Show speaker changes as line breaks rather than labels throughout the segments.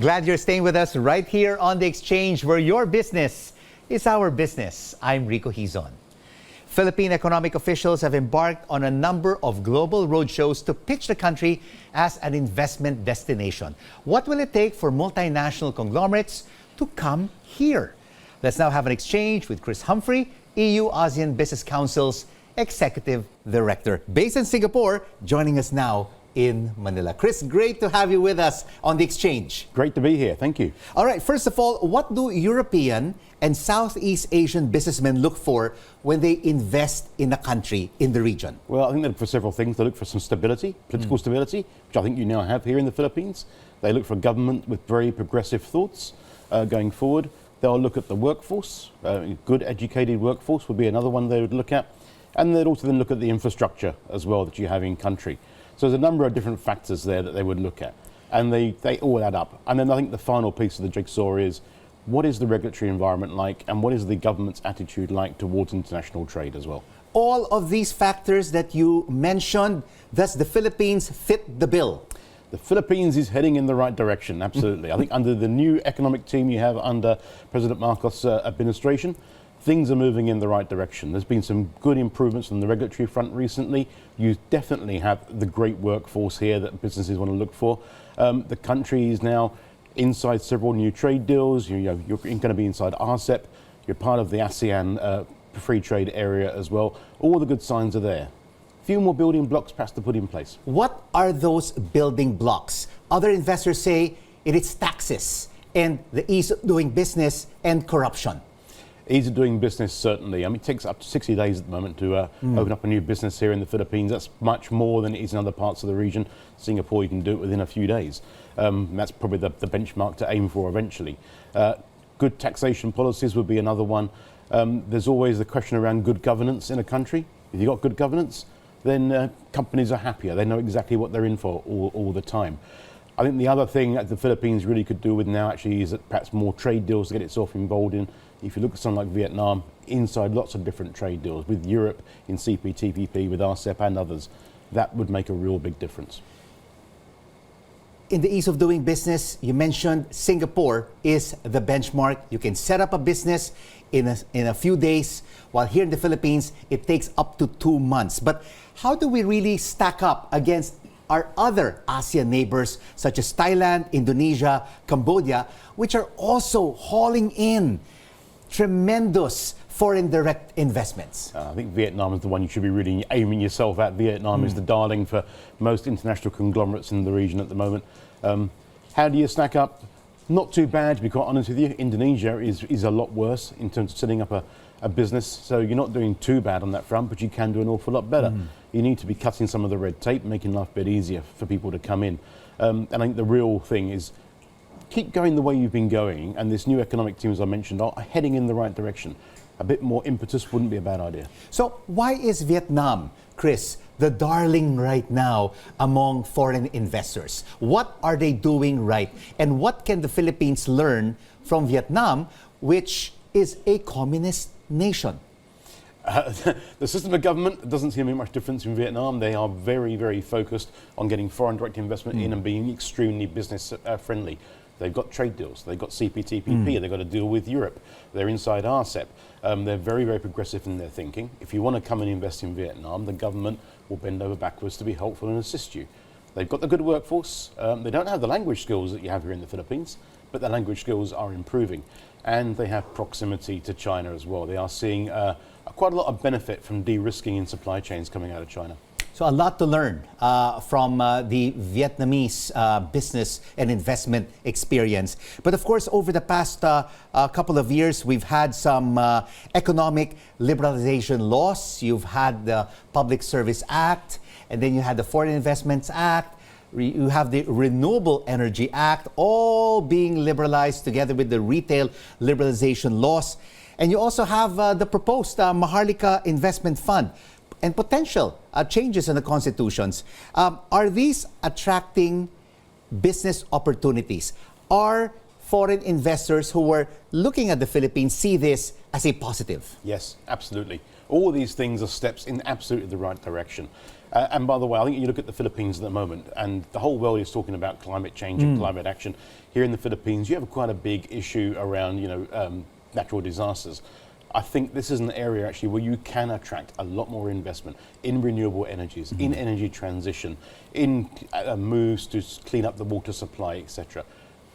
Glad you're staying with us right here on The Exchange, where your business is our business. I'm Rico Hizon. Philippine economic officials have embarked on a number of global roadshows to pitch the country as an investment destination. What will it take for multinational conglomerates to come here? Let's now have an exchange with Chris Humphrey, EU-ASEAN Business Council's Executive Director, based in Singapore, joining us now in Manila. Chris, great to have you with us on The Exchange.
Great to be here. Thank you.
All right, first of all, what do European and Southeast Asian businessmen look for when they invest in a country in the region?
Well, I think they look for several things. They look for some stability, political stability, which I think you now have here in the Philippines. They look for a government with very progressive thoughts going forward. They'll look at the workforce. A good educated workforce would be another one they would look at. And they'd also then look at the infrastructure as well that you have in country. So there's a number of different factors there that they would look at, and they all add up. And then I think the final piece of the jigsaw is, what is the regulatory environment like, and what is the government's attitude like towards international trade as well?
All of these factors that you mentioned, does the Philippines fit the bill?
The Philippines is heading in the right direction, absolutely. I think under the new economic team you have under President Marcos' administration, things are moving in the right direction. There's been some good improvements on the regulatory front recently. You definitely have the great workforce here that businesses want to look for. The country is now inside several new trade deals. You're going to be inside RCEP. You're part of the ASEAN free trade area as well. All the good signs are there. A few more building blocks perhaps to put in place.
What are those building blocks? Other investors say it is taxes and the ease of doing business and corruption.
Ease of doing business, certainly. I mean, it takes up to 60 days at the moment to open up a new business here in the Philippines. That's much more than it is in other parts of the region. Singapore, you can do it within a few days. That's probably the benchmark to aim for eventually. Good taxation policies would be another one. There's always the question around good governance in a country. If you've got good governance, then companies are happier. They know exactly what they're in for all the time. I think the other thing that the Philippines really could do with now actually is that perhaps more trade deals to get itself involved in. If you look at something like Vietnam, inside lots of different trade deals with Europe in CPTPP, with RCEP and others, that would make a real big difference.
In the ease of doing business, you mentioned Singapore is the benchmark. You can set up a business in a few days, while here in the Philippines, it takes up to 2 months. But how do we really stack up against our other ASEAN neighbors, such as Thailand, Indonesia, Cambodia, which are also hauling in tremendous foreign direct investments?
I think Vietnam is the one you should be really aiming yourself at. Vietnam is the darling for most international conglomerates in the region at the moment. How do you stack up? Not too bad, to be quite honest with you. Indonesia is a lot worse in terms of setting up a business, so you're not doing too bad on that front, but you can do an awful lot better. You need to be cutting some of the red tape, making life a bit easier for people to come in. And I think the real thing is keep going the way you've been going, and this new economic team, as I mentioned, are heading in the right direction. A bit more impetus wouldn't be a bad idea.
So why is Vietnam, Chris, the darling right now among foreign investors? What are they doing right? And what can the Philippines learn from Vietnam, which is a communist nation?
The system of government doesn't seem to make much difference in Vietnam. They are very, very focused on getting foreign direct investment in and being extremely business friendly. They've got trade deals, they've got CPTPP, they've got a deal with Europe, they're inside RCEP. They're very, very progressive in their thinking. If you want to come and invest in Vietnam, the government will bend over backwards to be helpful and assist you. They've got the good workforce. They don't have the language skills that you have here in the Philippines, but their language skills are improving. And they have proximity to China as well. They are seeing quite a lot of benefit from de-risking in supply chains coming out of China.
So a lot to learn from the Vietnamese business and investment experience. But of course, over the past couple of years, we've had some economic liberalization laws. You've had the Public Service Act, and then you had the Foreign Investments Act. You have the Renewable Energy Act, all being liberalized together with the retail liberalization laws. And you also have the proposed Maharlika Investment Fund and potential changes in the constitutions. Are these attracting business opportunities? Are foreign investors who were looking at the Philippines see this as a positive?
Yes, absolutely. All of these things are steps in absolutely the right direction. And by the way, I think you look at the Philippines at the moment, and the whole world is talking about climate change and climate action. Here in the Philippines, you have quite a big issue around, natural disasters. I think this is an area actually where you can attract a lot more investment in renewable energies, in energy transition, in moves to clean up the water supply, etc.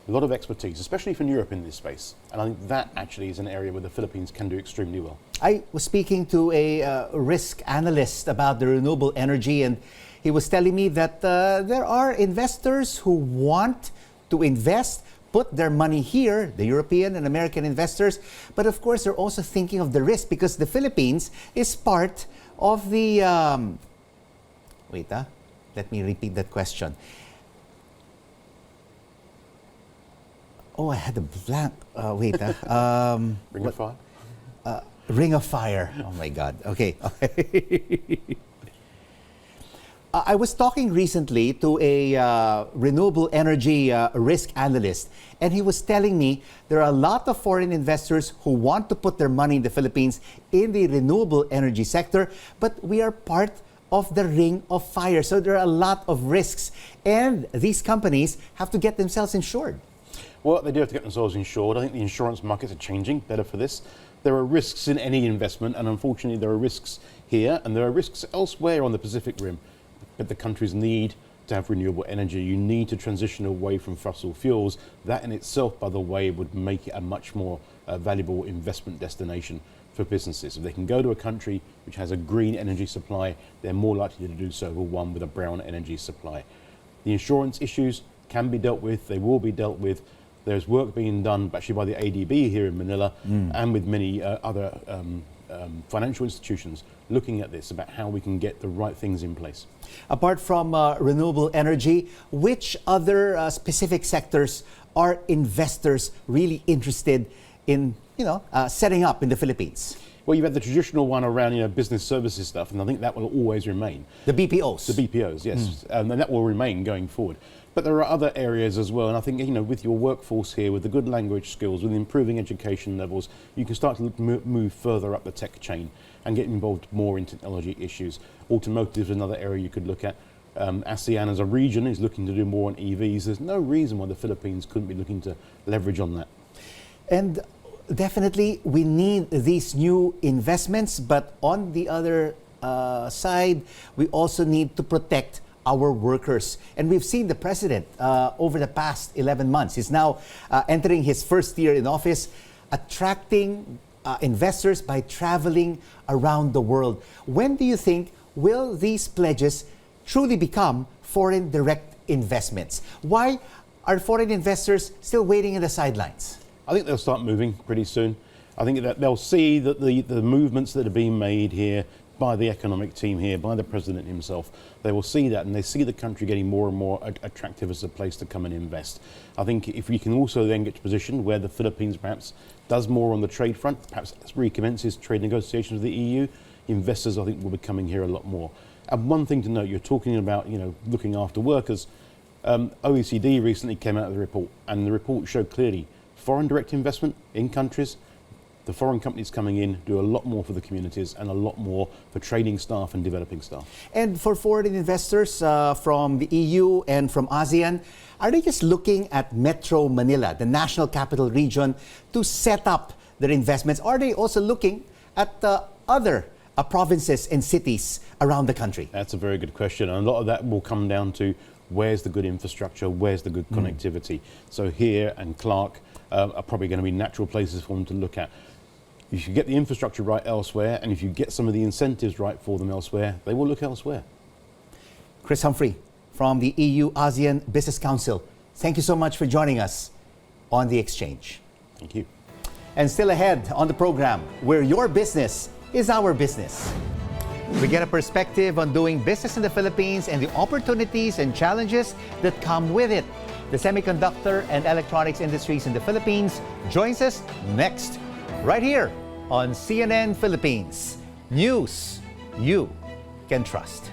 A lot of expertise, especially from Europe in this space. And I think that actually is an area where the Philippines can do extremely well.
I was speaking to a risk analyst about the renewable energy, and he was telling me that there are investors who want to invest, put their money here, the European and American investors, but of course they're also thinking of the risk because the Philippines is part of the... let me repeat that question. Oh, I had a blank.
Ring of Fire?
Ring of Fire. Oh my God. Okay. I was talking recently to a renewable energy risk analyst, and he was telling me there are a lot of foreign investors who want to put their money in the Philippines in the renewable energy sector, but we are part of the Ring of Fire. So there are a lot of risks, and these companies have to get themselves insured.
Well, they do have to get themselves insured. I think the insurance markets are changing better for this. There are risks in any investment, and unfortunately there are risks here, and there are risks elsewhere on the Pacific Rim. But the countries need to have renewable energy. You need to transition away from fossil fuels. That in itself, by the way, would make it a much more valuable investment destination for businesses. If they can go to a country which has a green energy supply, they're more likely to do so with one with a brown energy supply. The insurance issues can be dealt with. They will be dealt with. There's work being done actually by the ADB here in Manila and with many other financial institutions looking at this, about how we can get the right things in place.
Apart from renewable energy, which other specific sectors are investors really interested in, setting up in the Philippines?
Well, you've had the traditional one around, business services stuff, and I think that will always remain.
The BPOs?
The BPOs, yes. And that will remain going forward. But there are other areas as well, and I think, with your workforce here, with the good language skills, with improving education levels, you can start to move further up the tech chain and get involved more in technology issues. Automotive is another area you could look at. ASEAN as a region is looking to do more on EVs. There's no reason why the Philippines couldn't be looking to leverage on that.
And definitely we need these new investments, but on the other side, we also need to protect our workers. And we've seen the president over the past 11 months. He's now entering his first year in office, attracting investors by traveling around the world. When do you think will these pledges truly become foreign direct investments? Why are foreign investors still waiting in the sidelines?
I think they'll start moving pretty soon. I think that they'll see that the movements that are being made here by the economic team here, by the president himself, they will see that, and they see the country getting more and more attractive as a place to come and invest. I think if we can also then get to a position where the Philippines perhaps does more on the trade front, perhaps recommences trade negotiations with the EU, investors I think will be coming here a lot more. And one thing to note, you're talking about looking after workers. OECD recently came out with a report, and the report showed clearly foreign direct investment in countries. The foreign companies coming in do a lot more for the communities and a lot more for training staff and developing staff.
And for foreign investors from the EU and from ASEAN, are they just looking at Metro Manila, the national capital region, to set up their investments? Or are they also looking at other provinces and cities around the country?
That's a very good question. And a lot of that will come down to where's the good infrastructure, where's the good connectivity. So here and Clark are probably going to be natural places for them to look at. If you get the infrastructure right elsewhere, and if you get some of the incentives right for them elsewhere, they will look elsewhere.
Chris Humphrey from the EU-ASEAN Business Council, thank you so much for joining us on The Exchange.
Thank you.
And still ahead on the program, where your business is our business. We get a perspective on doing business in the Philippines and the opportunities and challenges that come with it. The semiconductor and electronics industries in the Philippines joins us next, right here on CNN Philippines. News you can trust.